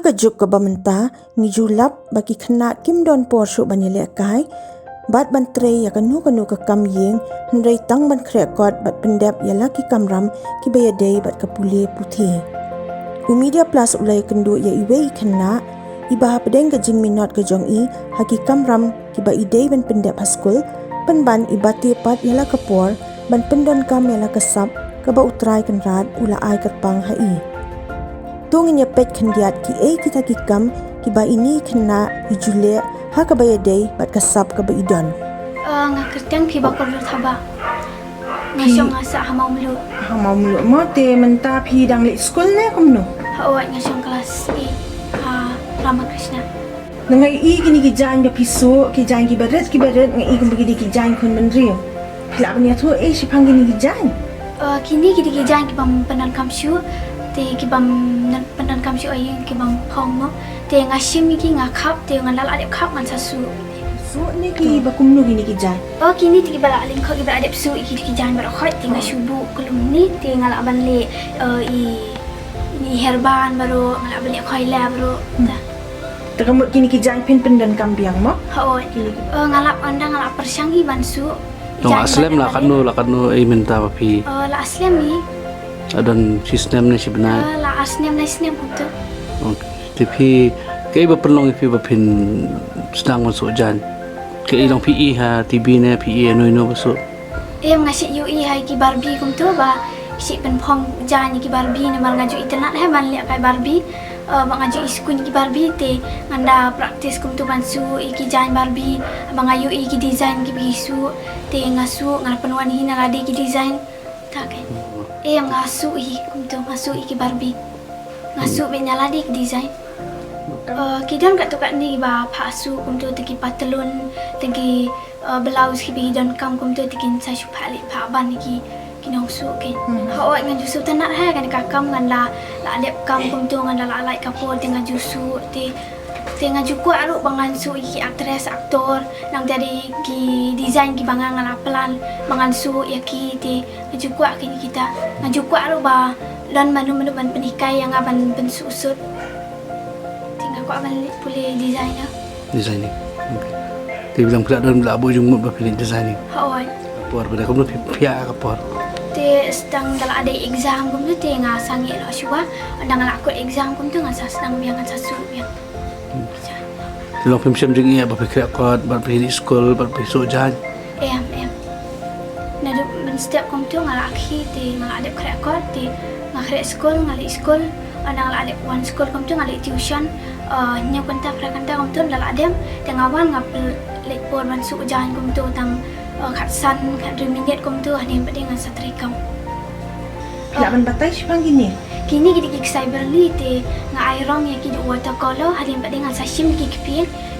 Hagajuk ka bamenta ni julap bagi kena kim don porsuk banyele kai bat bantre ya kanu ka kam yeng hendrai tang ban krekot bat pendap ya laki kamram ki bayadei bat kapule putih. Media Plus ulai kendu ya iwe kena ibaha pedeng ke jing minot ke jong i haki kamram ki ba idei ban pendap haskul penban ibati pat ya la kapor ban pendon kam ya la kasap ka ba utrai kan rat ula ai kerpang hai. Tungin ya pet kendiat ki kita kikam ki ba ini kena ijule ha ka bayadei bat kasap ka ba idon. Ngakertang ki bakor thaba. Ngasong ngasa hamau melu. Hamau melu mo te menta phi dang le school ne komno. Hawat ngasong kelas E. Rama Krishna. Ngai I kini ki jan ba piso ki jan ki baret ngai I kum bagi ki jan kun menri. Pila bani athu si panggi ni ki jan. Kini ki jan ki bam penan kamshu. Te ki bam penan kamshu ayeng ki bam phong mo. Te ngasim ki ngakap te ngalal adep kap man sasu. So ni ki ba kumno kini ki jan. Kini ti ki bala aling kho ki ba adep su ki jan bar khoi te ngasubu kulum ni te ngalak ban le ni herban baru ngalak ban le khoi la baru. Teramut kini ki jan pin dan kambiang mo. Ngalap anda ngalap persyangi ban su. Tong aslam lah kanu minta papi. La aslam ni. Dan sistem ni sebenarnya. La aslam betul. Tapi kaya ba perlong ipi ba pin sedang masuk jan. Kaya ilang PE ha TV ne PE no masuk. Ngasih UI hai ki Barbie kum tu ba si pen phong jan ki Barbie ne mal ngaju internet hai man liat kai Barbie. Bang ngaju iskun ki Barbie te nganda praktis kum tu ban su ki jan Barbie bang ayu ki design ki bisu te ngasu ngar penuan hina ngade ki design tak kan. Ngasu kum tu ngasu ki Barbie. Ngasu be nyala di design. Kidan kat tu kat ni ba pasu kum tu teki patelun teki blouse ki bidan kam kum tu teki sa shupali pa ban ki kinong su ke. Hawat ngan jusu tanat hai kan kakam ngan la adep kam kum tu ngan la alai kapol tengah jusu te ngaju kuat aru bangan su ki aktris aktor nang jadi ki design ki bangang ngan pelan bangan su ya ki te ngaju kuat ki kita ngaju kuat aru ba dan manu ban penikai yang aban bensusut tinggal ko aban boleh designer Designing. Okay. Tapi bilang pula dalam abu jumut ba pilih designing. Hawai. Kapor pada kamu pihak kapor. Te sedang dalam ada exam kum tu te ngasangi lo syua andang lakut exam kum tu ngasa sedang biang ngasa su biang. Long film jeng ia ba pikir akot ba pilih sekolah ba besok jan. Nadu ben setiap kum tu ngalaki te ngalak adep krekot te ngakhre sekolah andang la adep one school kum tu ngalak tuition nya kanta prakanta kum tu dalam adem tengawan ngapel lek por ban su jan kum tu tang kat san kat reminit kum tu hani bade ngan satrikam. Pila ban batai si panggi ni. Kini kita ki cyber ni te ngai rong ya ki watercolor hari bade ngan sashim ki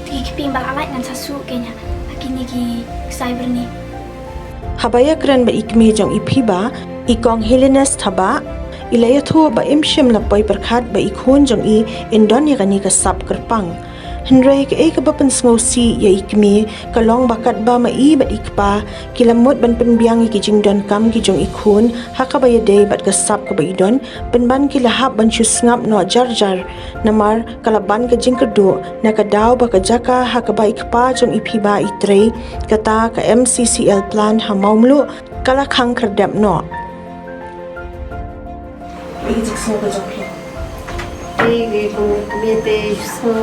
kiping balalai ngan sasu kenya. Kini ki cyber ni. Habaya kran ba ikme jong iphiba ikong Helenas thaba ilaya thu ba imshim la poi perkhat ba ikhon jong I indon ya kani ka sap kerpang hendrai ke ka ba pensngosi ya ikme kalong bakat ba mai ba ikpa kilamot ban penbiang ki jingdon kam ki jong ikhon haka ba yade bat ka sap ka ba idon penban ki lahap ban chusngap no jar namar kalaban ka jing kedu na ka daw ba ka jaka haka ba ikpa jong iphiba itre kata ka MCCL plan hamaumlu kala khang khardap no Ijik semua ke jompi. Biete so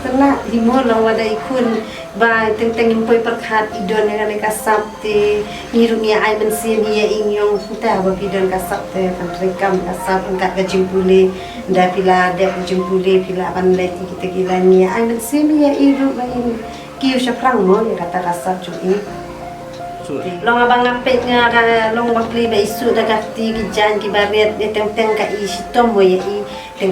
ternak himor lang wada ikun ba teng impoi perkhat idon yang kasap te nirumia ai mensia dia inyong ta ba idon kasap te kan rekam kasap angkat ke jimpule nda pila de jimpule pila ban leti kita gila nia ai mensia dia iru ba in kiu syafrang mo ya kata kasap cui long abang ngapet nga long bangkli ba isu da gafti ki jan ki baret de teng ka isi tomo ya i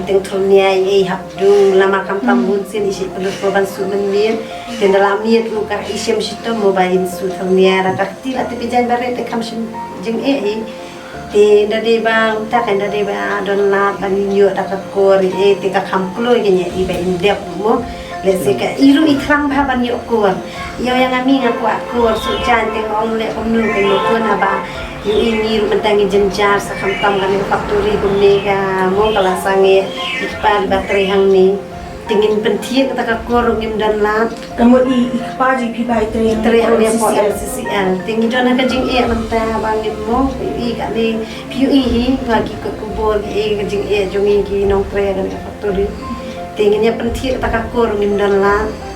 teng trunia i habdung lama kam tambun sin isi perlu proban su menir den dalam miet lu ka isi si tomo ba in su trunia da gafti la te jan baret de kam sim jeng te da de bang ta kan da de ba don la ban yo da ka kor te ka kam klo ge nya i ba in dep mo lesi ka iru ikrang baban yo kur yo yang ami ngaku akur su jan teng ong le komnu ke yo kun aba yo ini ru mentangi jenjar sa khamtam kan factory gumne ga mo kala sange ikpal bateri hang ni tingin pentie kata ka kur ngim dan lat Kamu ikhpaji pi bai tre terang dia po LCCL tinggi dona ka jing e manta bangin mo i ka ni PUE hi ngaki ko kubor e ka jing e jongi ki nong tre kan factory tingginya pentie kata ka kur ngim dan lat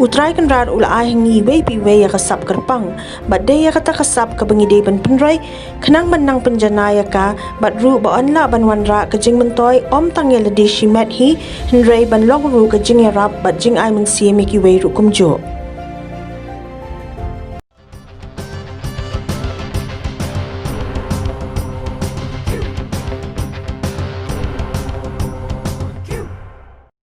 Utrai kan rar ula ai ngi wei pi wei ya kasap kerpang bat de ya kata kasap ka bangi de ban penrai khenang menang penjanaya ka bat ru ba on la ban wan ra ka jing mentoi om tang ya le de shimat hi henrei ban log ru ka jing ya rap bat jing ai men si me ki wei ru kum jo